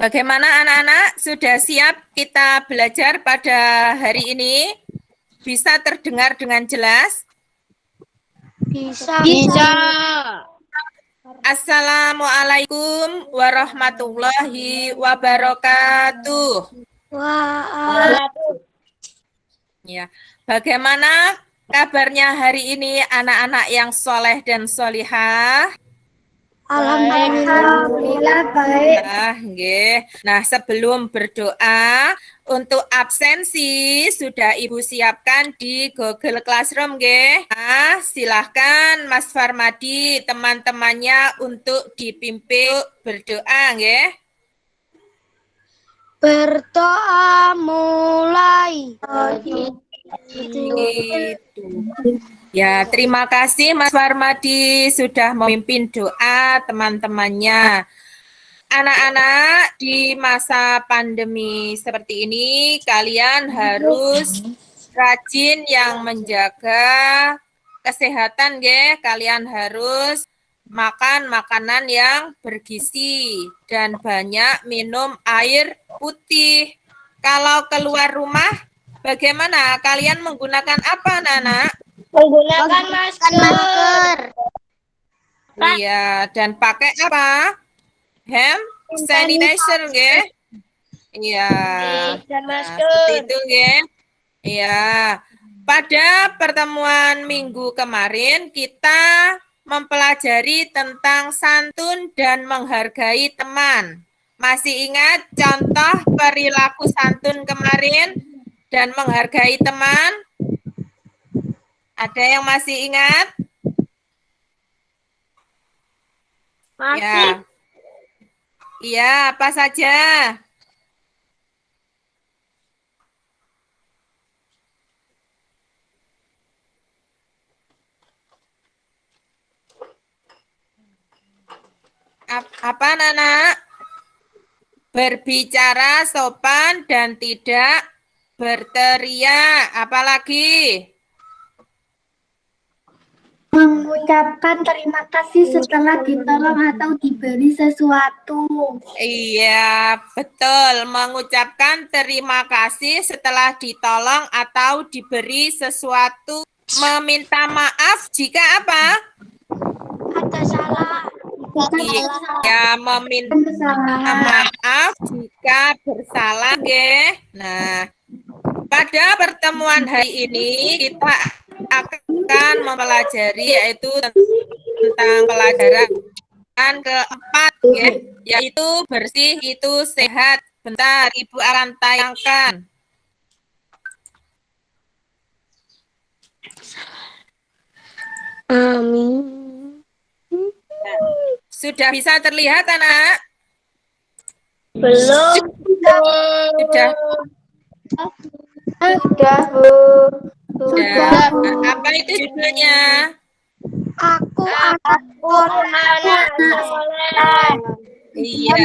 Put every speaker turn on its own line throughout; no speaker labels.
Bagaimana anak-anak? Sudah siap kita belajar pada hari ini? Bisa terdengar dengan jelas?
Bisa.
Assalamualaikum warahmatullahi wabarakatuh.
Wah,
Ya. Bagaimana kabarnya hari ini anak-anak yang soleh dan solihah?
alhamdulillah baik.
Nah, sebelum berdoa untuk absensi sudah Ibu siapkan di Google Classroom, nggih. Nah, silahkan Mas Farmadi teman-temannya untuk dipimpin berdoa, nggih.
Berdoa mulai.
Gitu. Ya, terima kasih Mas Farmadi sudah memimpin doa teman-temannya. Anak-anak, di masa pandemi seperti ini, kalian harus rajin yang menjaga kesehatan, nggih. Kalian harus makan makanan yang bergizi dan banyak minum air putih. Kalau keluar rumah, bagaimana? Kalian menggunakan apa, Nana?
Menggunakan masker.
Iya, dan pakai apa? Hand sanitizer, nggih. Iya.
Dan
Nah,
masker.
seperti itu, nggih. Iya. Pada pertemuan minggu kemarin kita mempelajari tentang santun dan menghargai teman. Masih ingat contoh perilaku santun kemarin dan menghargai teman? Ada yang masih ingat?
Masih.
Ya. Iya, apa saja? Apa, Nana? Berbicara sopan dan tidak berteriak. Apalagi?
Mengucapkan terima kasih setelah ditolong atau diberi sesuatu.
Iya, betul. Mengucapkan terima kasih setelah ditolong atau diberi sesuatu. Meminta maaf jika apa?
Ada salah.
Iya, meminta maaf jika bersalah, nggih. Nah, pada pertemuan hari ini kita akan mempelajari yaitu tentang pelajaran keempat, ya, yaitu bersih itu sehat. Bentar, Ibu akan tayangkan.
Amin.
Sudah bisa terlihat, anak?
Belum.
Sudah.
Sudah, Bu.
Sudah. Apa itu judulnya?
Aku anak soleh.
Iya,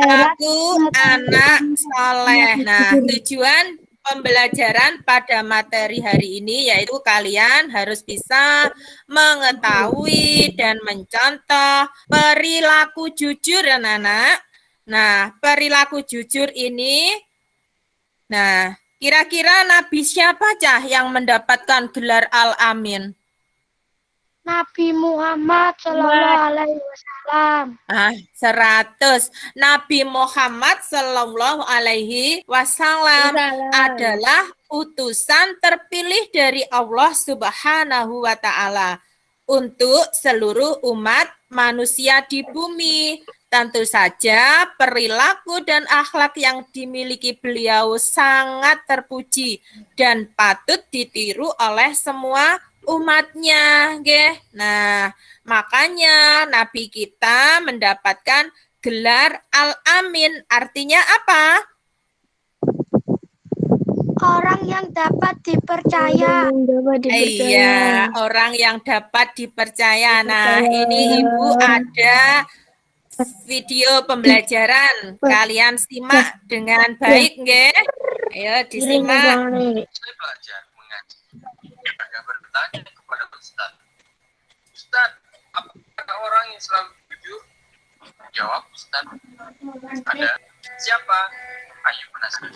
aku anak soleh. Nah, tujuan pembelajaran pada materi hari ini yaitu kalian harus bisa mengetahui dan mencontoh perilaku jujur, anak-anak. Nah, perilaku jujur ini, nah, kira-kira Nabi siapa cah yang mendapatkan gelar Al-Amin?
Nabi Muhammad Sallallahu Alaihi Wasallam.
100. Nabi Muhammad Sallallahu Alaihi Wasallam adalah utusan terpilih dari Allah Subhanahu wa Ta'ala untuk seluruh umat manusia di bumi. Tentu saja perilaku dan akhlak yang dimiliki beliau sangat terpuji dan patut ditiru oleh semua umatnya, nggih. Nah, makanya Nabi kita mendapatkan gelar Al-Amin. Artinya apa?
Orang yang dapat dipercaya.
Iya, orang yang dapat dipercaya. Nah, ini Ibu ada video pembelajaran. Kalian simak dengan baik, nggih. Ayo disimak.
Saya belajar mengaji. Saya bertanya kepada Ustaz. Ustaz, apakah orang yang selalu jujur? Jawab Ustaz. Ada Siapa? Ayo penasaran.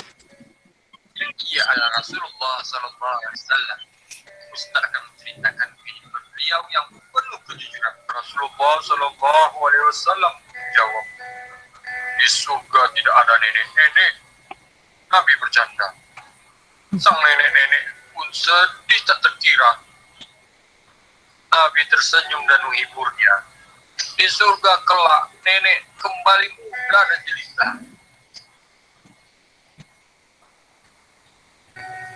Yang dia adalah Rasulullah Sallallahu Alaihi Wasallam. Ustaz akan menceritakan kehidupan beliau yang penuh kejujuran. Rasulullah Sallallahu Alaihi Wasallam jawab, di surga tidak ada nenek-nenek. Nabi bercanda. Sang nenek-nenek pun sedih tak terkira. Nabi tersenyum dan menghiburnya. Di surga kelak nenek kembali muda dan jelita.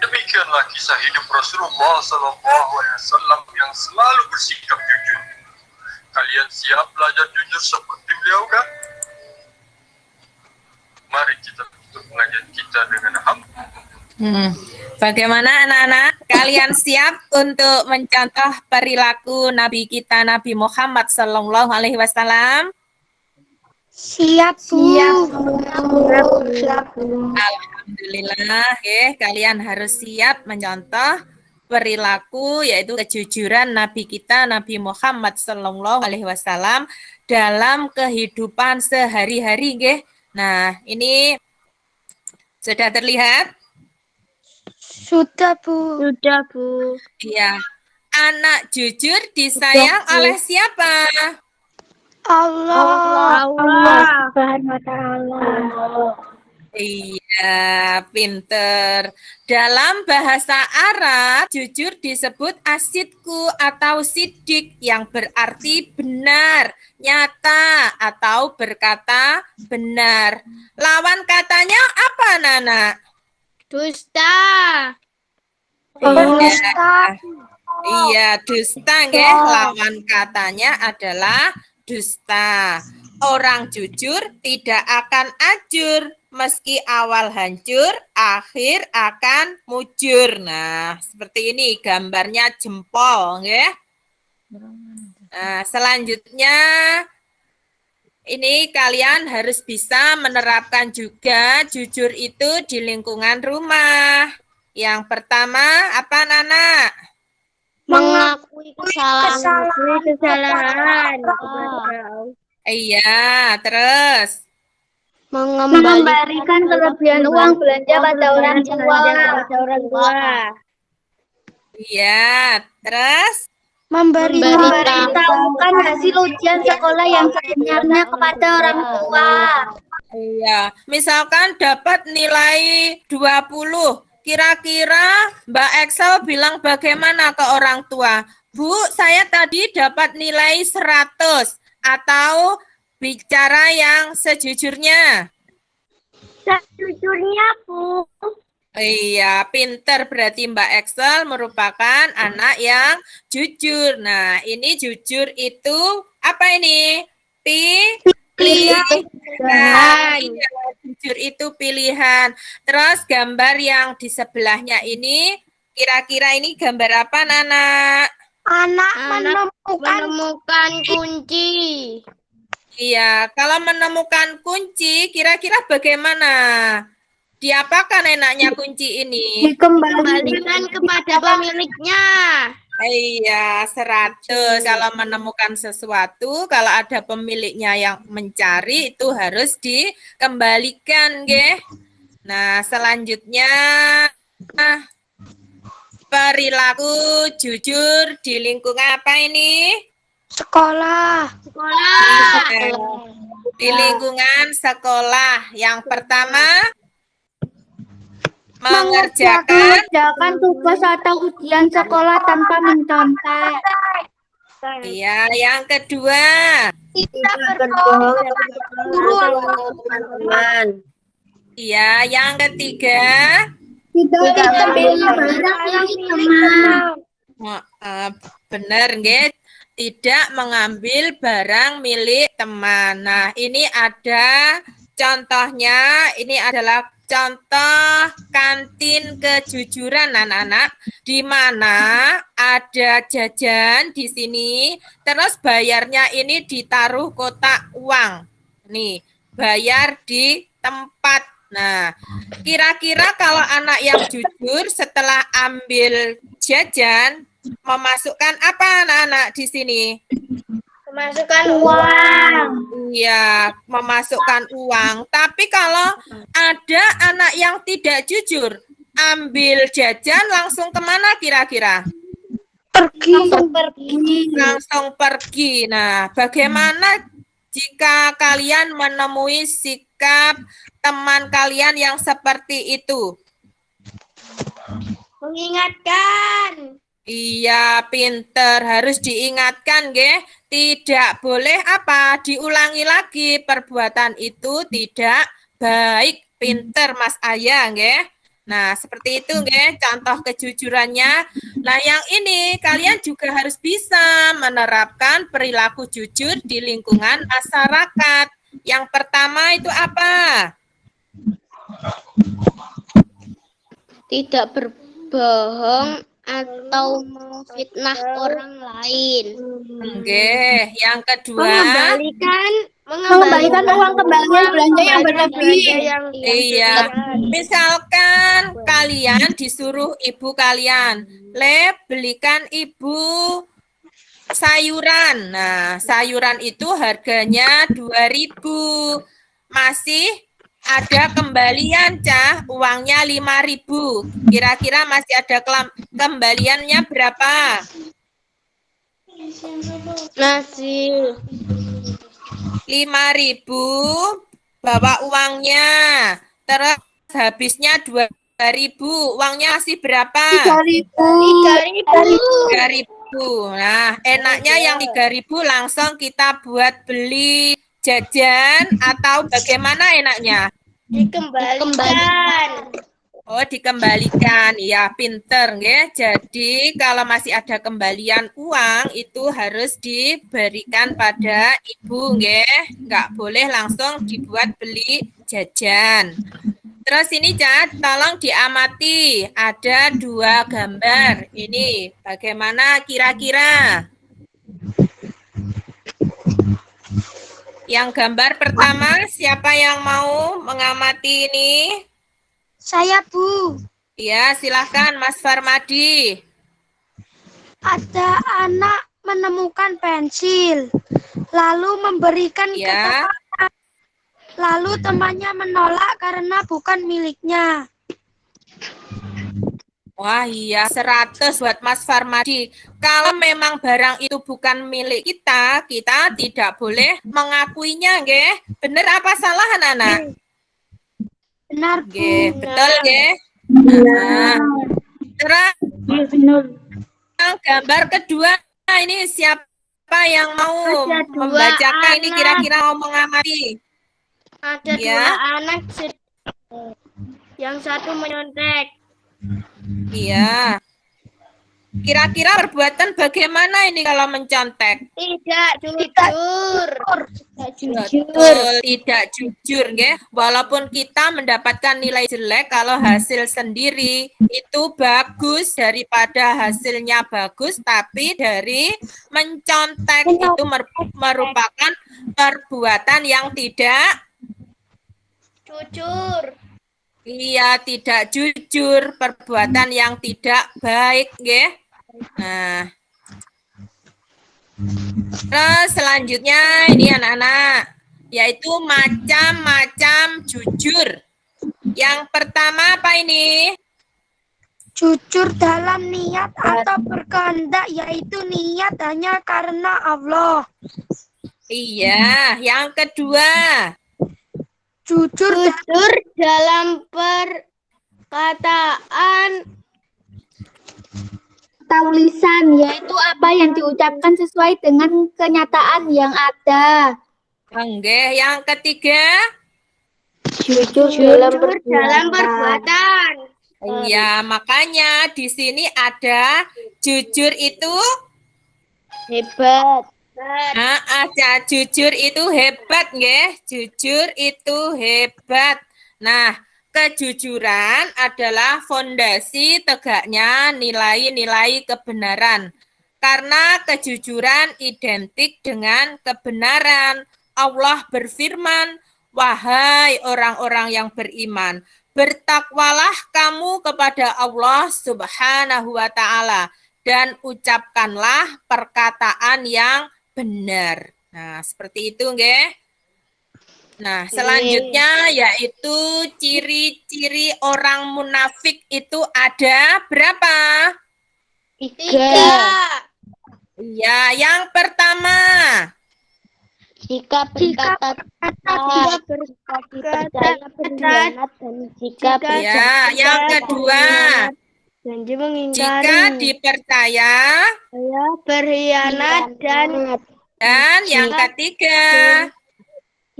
Demikianlah kisah hidup Rasulullah Sallallahu Alaihi Wasallam yang selalu bersikap jujur. Kalian siap belajar jujur seperti beliau kan? Mari kita tutup pengajian kita dengan hamd.
Bagaimana anak-anak? Kalian siap untuk mencontoh perilaku Nabi kita Nabi Muhammad Sallallahu Alaihi Wasallam?
Siap, Bu.
Alhamdulillah, kalian harus siap mencontoh perilaku yaitu kejujuran Nabi kita Nabi Muhammad Sallallahu Alaihi Wasallam dalam kehidupan sehari-hari, nggih. Nah, ini sudah terlihat?
Sudah, Bu.
Iya. Anak jujur disayang oleh siapa?
Allah Subhanahu wa taala.
Iya, pinter. Dalam bahasa Arab, jujur disebut asidku atau sidik yang berarti benar, nyata, atau berkata benar. Lawan katanya apa, Nana?
Dusta.
Iya, dusta, nggih. Lawan katanya adalah dusta. Orang jujur tidak akan ajur, meski awal hancur, akhir akan mujur. Nah, seperti ini gambarnya jempol, nggih. Nah, selanjutnya ini kalian harus bisa menerapkan juga jujur itu di lingkungan rumah. Yang pertama, apa Nana?
Mengakui
kesalahan.
Iya, terus?
Mengembalikan kelebihan uang belanja pada orang tua.
Iya, terus?
Memberitahukan hasil ujian sekolah yang sebenarnya kepada orang tua.
Iya, misalkan dapat nilai 20. Kira-kira Mbak Excel bilang bagaimana ke orang tua? Bu, saya tadi dapat nilai 100. Atau bicara yang sejujurnya?
Sejujurnya, Bu.
Iya, pinter berarti Mbak Excel merupakan anak yang jujur. Nah, ini jujur itu apa ini? Pilihan. Iya, jujur itu pilihan. Terus gambar yang di sebelahnya ini, kira-kira ini gambar apa, Nana?
Anak
menemukan kunci.
Iya, kalau menemukan kunci, kira-kira bagaimana? Diapakan enaknya kunci ini?
Dikembalikan kepada pemiliknya.
Iya, 100. Kalau menemukan sesuatu, kalau ada pemiliknya yang mencari, itu harus dikembalikan, nggih. Nah, selanjutnya perilaku jujur di lingkungan apa ini?
Sekolah.
Di lingkungan sekolah. Yang pertama, mengerjakan
tugas atau ujian sekolah tanpa mencontek.
Iya, yang kedua.
Tidak berbohong kepada guru atau
teman-teman.
Iya, yang ketiga.
tidak membeli barang milik teman.
Benar, nggih. Tidak mengambil barang milik teman. Nah, ini ada contohnya. Ini adalah contoh kantin kejujuran anak-anak, di mana ada jajan di sini, terus bayarnya ini ditaruh kotak uang. Nih, bayar di tempat. Nah, kira-kira kalau anak yang jujur setelah ambil jajan, memasukkan apa anak-anak di sini?
Memasukkan
Uang.
Iya, memasukkan uang. Tapi kalau ada anak yang tidak jujur, ambil jajan langsung kemana kira-kira?
Langsung pergi.
Langsung pergi. Nah, bagaimana jika kalian menemui sikap teman kalian yang seperti itu?
Mengingatkan.
Iya, pinter. Harus diingatkan, nggih. Tidak boleh apa? Diulangi lagi. Perbuatan itu tidak baik. Pinter, Mas Ayah, nggih. Nah, seperti itu, nggih. Contoh kejujurannya. Nah, yang ini kalian juga harus bisa menerapkan perilaku jujur di lingkungan masyarakat. Yang pertama itu apa?
Tidak berbohong atau memfitnah orang lain.
Nggih. Yang kedua,
Mengembalikan uang kembalian belanja yang berlebih.
iya, misalkan kalian disuruh ibu kalian, Le, belikan ibu sayuran. Nah, sayuran itu harganya 2.000. Masih ada kembalian, Cah, uangnya 5.000. Kira-kira masih ada kembaliannya berapa?
Masih
5.000, bawa uangnya. Terus habisnya 2.000, uangnya masih berapa? 3.000. Nah, enaknya yang 3.000 langsung kita buat beli jajan atau bagaimana enaknya?
dikembalikan.
Oh, dikembalikan. Ya, pinter, nggih. Jadi, kalau masih ada kembalian uang, itu harus diberikan pada ibu, nggih. Nggak boleh langsung dibuat beli jajan. Terus ini, Cat, tolong diamati. Ada 2 gambar. Ini bagaimana kira-kira? Yang gambar pertama, siapa yang mau mengamati ini?
Saya, Bu.
Ya, silahkan Mas Farmadi.
Ada anak menemukan pensil, lalu memberikan ke
Ya,
teman. Lalu temannya menolak karena bukan miliknya.
wah iya 100 buat Mas Farmadi. Kalau memang barang itu bukan milik kita, kita tidak boleh mengakuinya, nggih. Bener apa salah, anak-anak?
Benar, Bu.
Nggih, betul nggih. Nah, terus yang gambar kedua ini siapa yang mau
Ada 2
membacakan ini
anak.
kira-kira mau mengamati?
Ada
Ya.
2 anak. Yang satu menyontek.
Iya. Kira-kira perbuatan bagaimana ini kalau mencontek?
Tidak jujur.
Betul, tidak jujur, nggih. Walaupun kita mendapatkan nilai jelek, kalau hasil sendiri itu bagus daripada hasilnya bagus, tapi dari mencontek itu merupakan perbuatan yang tidak,
Jujur.
iya, tidak jujur, perbuatan yang tidak baik, nggih. Nah, terus selanjutnya ini anak-anak, yaitu macam-macam jujur. Yang pertama apa ini?
Jujur dalam niat atau berkehendak, yaitu niat hanya karena Allah.
Iya, yang kedua.
Jujur
dalam perkataan.
tulisan, yaitu apa yang diucapkan sesuai dengan kenyataan yang ada.
Enggak, yang ketiga.
Jujur
dalam perbuatan.
Iya, makanya di sini ada jujur itu
Hebat.
ada jujur itu hebat, nggih. Jujur itu hebat. Nah, kejujuran adalah fondasi tegaknya nilai-nilai kebenaran. Karena kejujuran identik dengan kebenaran. Allah berfirman, wahai orang-orang yang beriman, bertakwalah kamu kepada Allah Subhanahu wa Ta'ala dan ucapkanlah perkataan yang benar. Nah, seperti itu nggih. Nah, selanjutnya yaitu ciri-ciri orang munafik itu ada berapa?
3.
Ya, yang pertama.
Jika berkata dipercaya berkhianat dan jika
Ya, yang kedua.
janji
Jika
mengingkari
dipercaya.
berkhianat
Dan yang ketiga.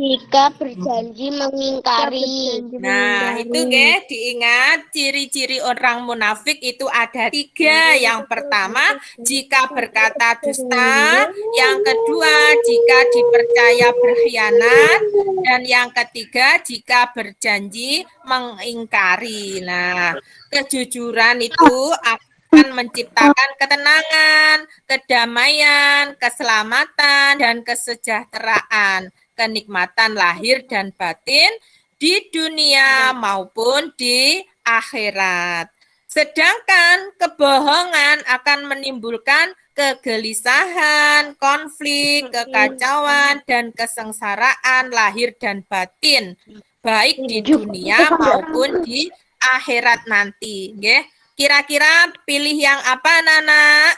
jika berjanji mengingkari.
Nah, itu nggih, diingat ciri-ciri orang munafik itu ada 3. Yang pertama, jika berkata dusta. Yang kedua, jika dipercaya berkhianat. Dan yang ketiga, jika berjanji mengingkari. Nah, kejujuran itu akan menciptakan ketenangan, kedamaian, keselamatan, dan kesejahteraan, kenikmatan lahir dan batin di dunia maupun di akhirat. Sedangkan kebohongan akan menimbulkan kegelisahan, konflik, kekacauan, dan kesengsaraan lahir dan batin, baik di dunia maupun di akhirat nanti. Nggih. Kira-kira pilih yang apa, Nana?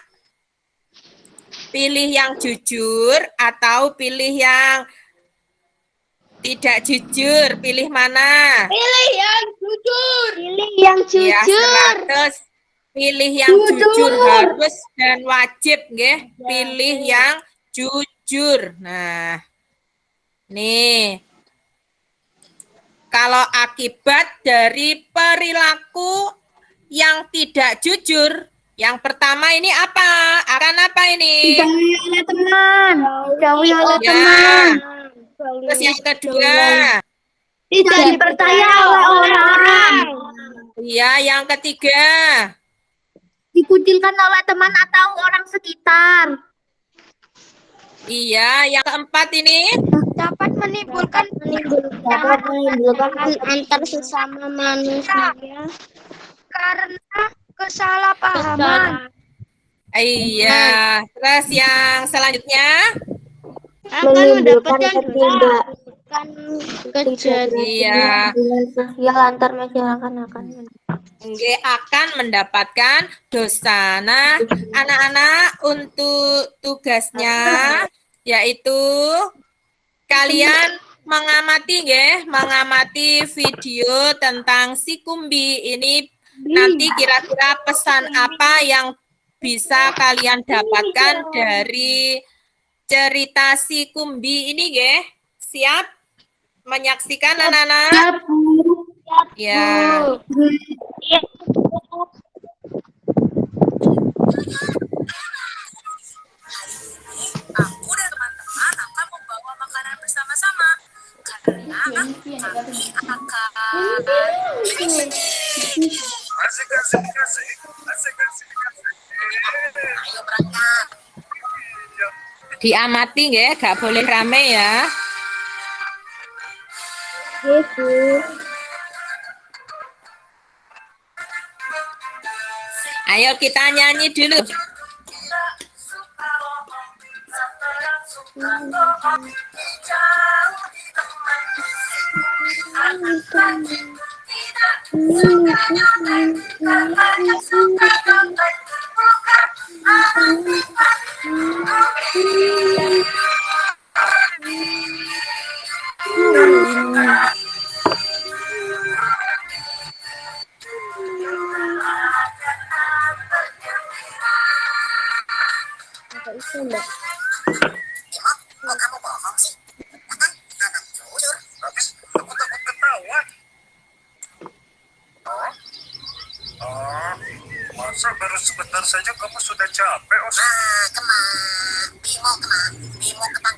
Pilih yang jujur atau pilih yang tidak jujur? Pilih mana?
Pilih yang jujur. Pilih yang
Ya, 100. Pilih yang jujur harus dan wajib, nggih. Pilih yang jujur. Nah, nih. Kalau akibat dari perilaku yang tidak jujur, yang pertama ini apa? Akan apa ini?
Dijauhi oleh teman. Dijauhi oleh
Ya.
teman.
Terus yang kedua.
Tidak dipercaya oleh orang.
Iya, yang ketiga.
Dikucilkan oleh teman atau orang sekitar.
Iya, yang keempat ini.
Dapat menimbulkan antar sesama manusia karena kesalahpahaman.
Iya, terus yang selanjutnya.
Akan mendapatkan kejadian
Iya,
sosial antar masyarakat
nggih, akan mendapatkan dosa. Nah, anak-anak untuk tugasnya yaitu kalian mengamati nggih, mengamati video tentang si Kumbi ini. Nanti kira-kira pesan apa yang bisa kalian dapatkan dari cerita si Kumbi ini nggih? Siap menyaksikan anak-anak? Ya.
Aku dan teman-teman akan membawa makanan bersama-sama karena kami akan ayo berangkat.
Diamati nggih, gak boleh rame ya. Ayo kita nyanyi dulu.
Kok kamu bohong sih? Kan anak jujur.
Habis aku takut ketahuan. Masa baru sebentar saja kamu sudah capek, Os?
Bimo kemang.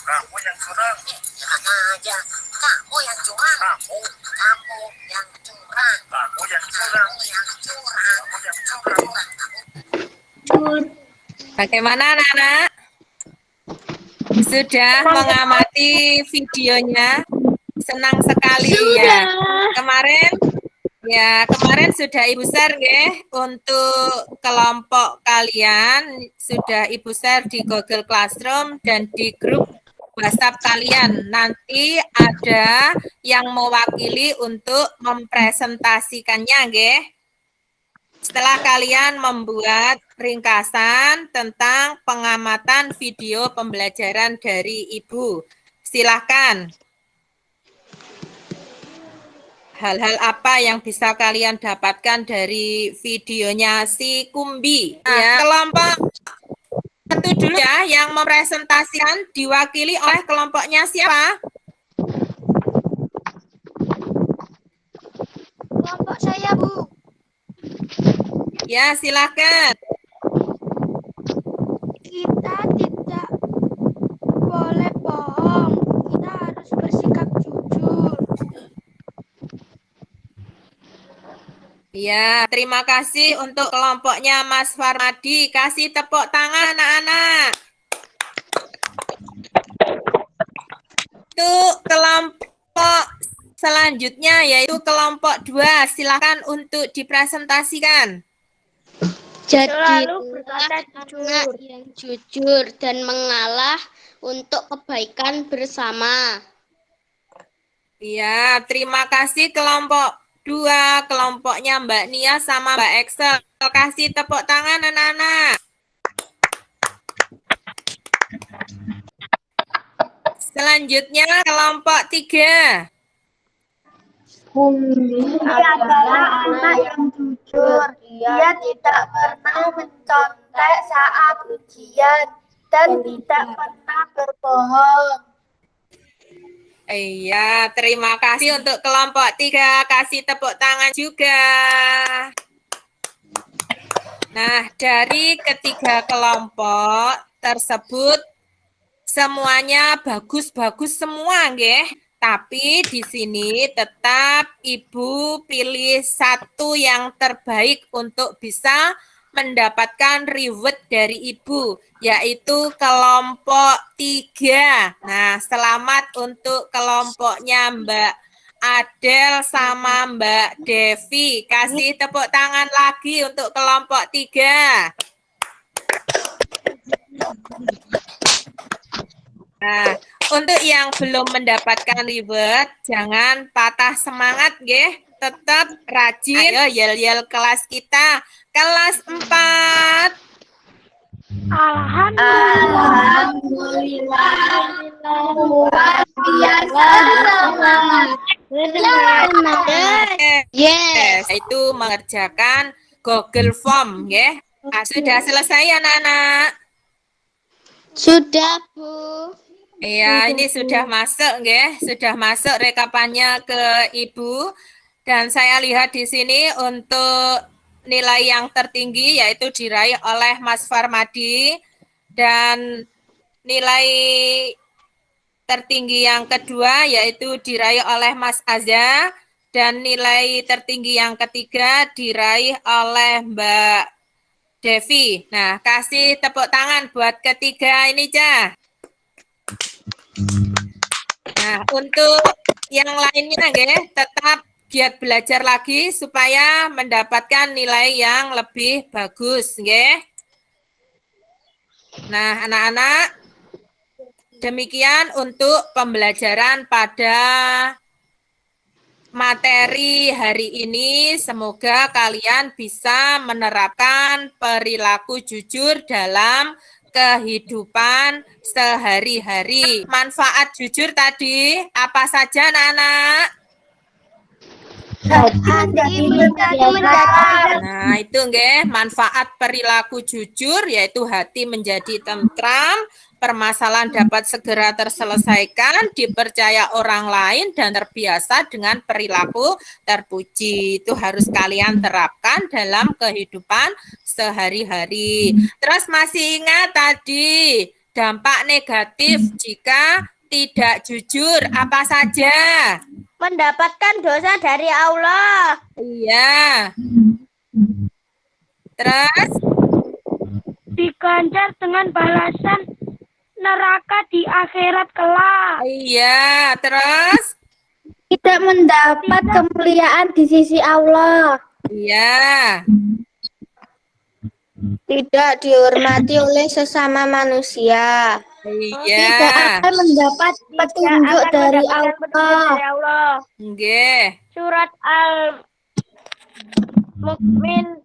Kamu yang curang.
Tenang aja. Kamu yang curang. Kamu yang curang.
Kamu yang curang.
Kamu yang curang.
Bagaimana anak-anak? Sudah mengamati videonya? Senang sekali ya. Kemarin Ya, kemarin sudah Ibu share nggih untuk kelompok kalian sudah Ibu share di Google Classroom dan di grup WhatsApp kalian. Nanti ada yang mewakili untuk mempresentasikannya nggih. Setelah kalian membuat ringkasan tentang pengamatan video pembelajaran dari Ibu. Silakan. Hal-hal apa yang bisa kalian dapatkan dari videonya si Kumbi? Nah, ya, kelompok satu dulu ya, yang mempresentasikan diwakili oleh kelompoknya siapa?
Kelompok saya, Bu.
Ya, silakan.
Kita tidak boleh bohong. Kita harus bersikap jujur.
Ya, terima kasih untuk kelompoknya Mas Farmadi. Kasih tepuk tangan anak-anak. Untuk kelompok selanjutnya yaitu kelompok 2. Silakan untuk dipresentasikan.
Selalu berkata jujur. Yang jujur dan mengalah untuk kebaikan bersama.
Ya, terima kasih kelompok 2, kelompoknya Mbak Nia sama Mbak Excel. Kasih tepuk tangan anak-anak. Selanjutnya kelompok 3.
Bumi adalah anak yang jujur. Dia tidak pernah mencontek saat ujian dan tidak pernah berbohong.
Iya, terima kasih untuk kelompok 3. Kasih tepuk tangan juga. Nah, dari ketiga kelompok tersebut semuanya bagus-bagus semua, nggih. Tapi di sini tetap Ibu pilih satu yang terbaik untuk bisa mendapatkan reward dari Ibu, yaitu kelompok 3. Nah, selamat untuk kelompoknya Mbak Adel sama Mbak Devi. Kasih tepuk tangan lagi untuk kelompok 3. Nah, untuk yang belum mendapatkan reward, jangan patah semangat, nggih. Tetap rajin. Ayo yel-yel kelas kita. Kelas 4.
Alhamdulillah. Luar biasa semangat.
Yes, itu mengerjakan Google Form, nggih. Ah, sudah selesai anak-anak?
Sudah, Bu.
Iya, ini sudah masuk, nggih. Sudah masuk rekapannya ke Ibu. Dan saya lihat di sini untuk nilai yang tertinggi yaitu diraih oleh Mas Farmadi. Dan nilai tertinggi yang kedua yaitu diraih oleh Mas Azza. Dan nilai tertinggi yang ketiga diraih oleh Mbak Devi. Nah, kasih tepuk tangan buat ketiga ini, Cah. Nah, untuk yang lainnya, nggih, tetap giat belajar lagi supaya mendapatkan nilai yang lebih bagus, nggih. Nah, anak-anak, demikian untuk pembelajaran pada materi hari ini. Semoga kalian bisa menerapkan perilaku jujur dalam kehidupan sehari-hari. Manfaat jujur tadi apa saja, anak-anak? Nah, itu nggih, manfaat perilaku jujur yaitu hati menjadi tentram, permasalahan dapat segera terselesaikan, dipercaya orang lain dan terbiasa dengan perilaku terpuji. Itu harus kalian terapkan dalam kehidupan sehari-hari. Terus masih ingat tadi dampak negatif jika tidak jujur apa saja?
Mendapatkan dosa dari Allah.
Iya. Terus?
Diganjar dengan balasan neraka di akhirat kelak.
Iya. Terus?
tidak mendapat kemuliaan di sisi Allah.
Iya.
Tidak dihormati oleh sesama manusia.
Iya.
Tidak akan mendapat petunjuk dari Allah.
Allah.
Nggih.
Surat Al-Mukmin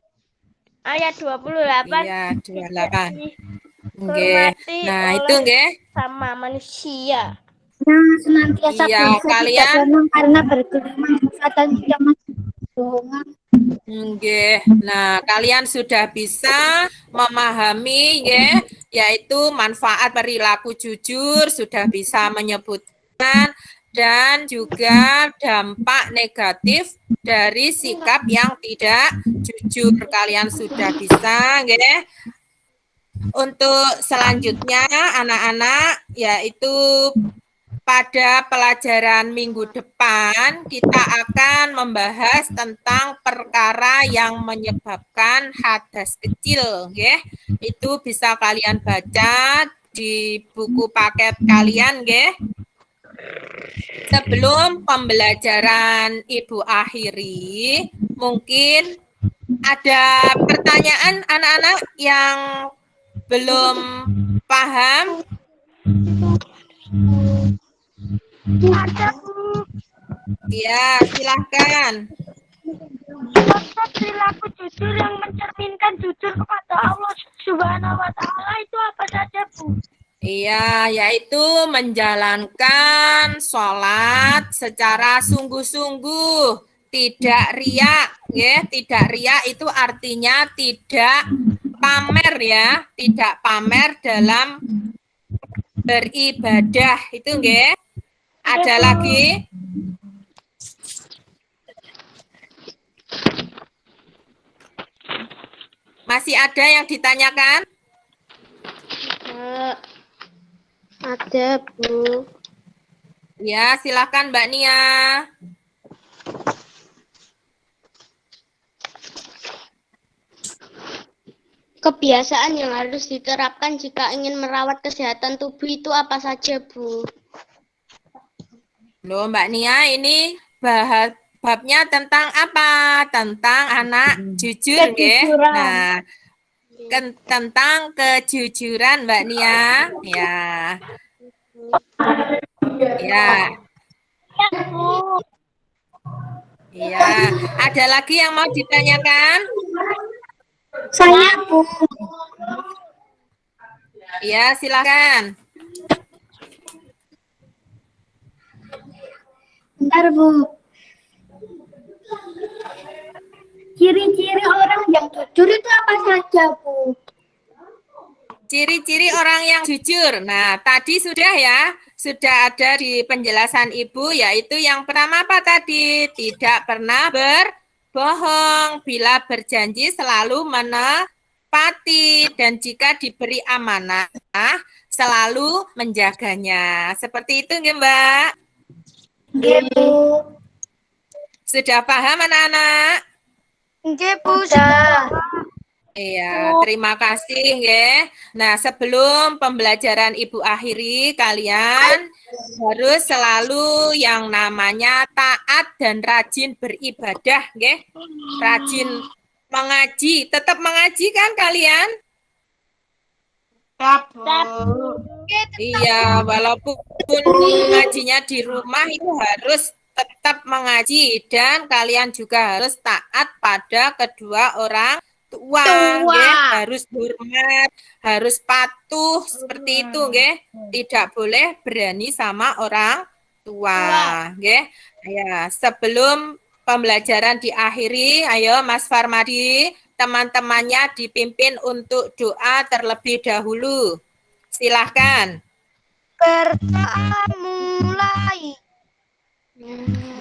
ayat 28.
Iya, 28. Nggih.
Dihormati
Nah,
oleh
itu nggih.
sama manusia.
Yang senantiasa
Iya,
bisa tidak
kalian.
bohong karena berkelimang dan tidak bohongan.
Nggih. Nah, kalian sudah bisa memahami nggih, yaitu manfaat perilaku jujur, sudah bisa menyebutkan dan juga dampak negatif dari sikap yang tidak jujur. Kalian sudah bisa nggih. Untuk selanjutnya anak-anak yaitu pada pelajaran minggu depan kita akan membahas tentang perkara yang menyebabkan hadas kecil, nggih. Itu bisa kalian baca di buku paket kalian, nggih. Sebelum pembelajaran Ibu akhiri, mungkin ada pertanyaan anak-anak yang belum paham?
Ada Bu.
Ya, silahkan.
Konsep perilaku jujur yang mencerminkan jujur kepada Allah Subhanahu wa Ta'ala itu apa saja, Bu?
Iya, yaitu menjalankan sholat secara sungguh-sungguh, tidak riak, ya. Tidak riak itu artinya tidak pamer ya, tidak pamer dalam beribadah itu, nggih. Ada lagi? Masih ada yang ditanyakan?
Ada, Bu.
Ya, silakan Mbak Nia.
Kebiasaan yang harus diterapkan jika ingin merawat kesehatan tubuh itu apa saja, Bu?
Loh, Mbak Nia, ini babnya tentang apa? Tentang anak jujur, nggih. Nah, tentang kejujuran, Mbak Nia. Ya. Ya. Iya. Ada lagi yang mau ditanyakan?
Saya, Bu.
Iya, silakan.
Bentar, Bu. Ciri-ciri orang yang jujur itu apa saja, Bu?
Ciri-ciri orang yang jujur. Nah, tadi sudah ya, sudah ada di penjelasan Ibu, yaitu yang pertama apa tadi? Tidak pernah berbohong, bila berjanji selalu menepati, dan jika diberi amanah, selalu menjaganya. Seperti itu, nggih, Mbak?
Nggih, Bu.
Sudah paham, anak-anak?
Nggih, Bu.
Sudah.
Iya, terima kasih nggih. Nah, sebelum pembelajaran Ibu akhiri, kalian harus selalu yang namanya taat dan rajin beribadah, nggih. Rajin mengaji, tetap mengaji kan kalian? Iya, walaupun mengajinya di rumah itu harus tetap mengaji dan kalian juga harus taat pada kedua orang tua, nggih, harus hormat, harus patuh seperti itu, nggih. Tidak boleh berani sama orang tua, nggih. Ya, sebelum pembelajaran diakhiri, ayo Mas Farmadi, teman-temannya dipimpin untuk doa terlebih dahulu. Silahkan.
Mulai.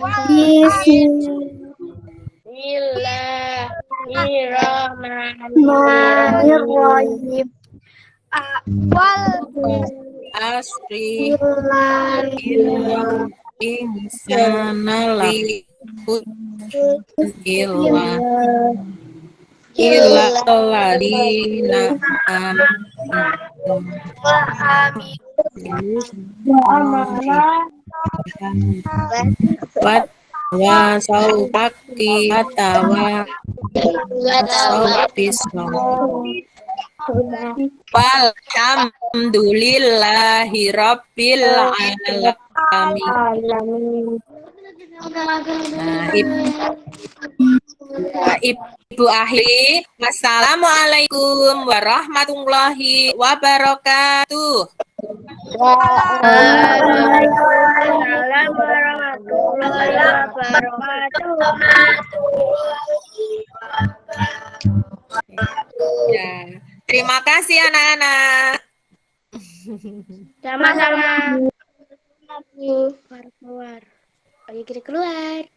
Bismillahirrahmanirrahim. Awal
Asri insana li illa ladina wa saupaki atawa saupis walhamdulillahi rabbil alamin. Nah, Ibu Ahli, wassalamualaikum warahmatullahi wabarakatuh.
Waalaikumsalam warahmatullahi wabarakatuh.
Ya, terima kasih anak-anak.
Sama-sama.
Ayo kita keluar.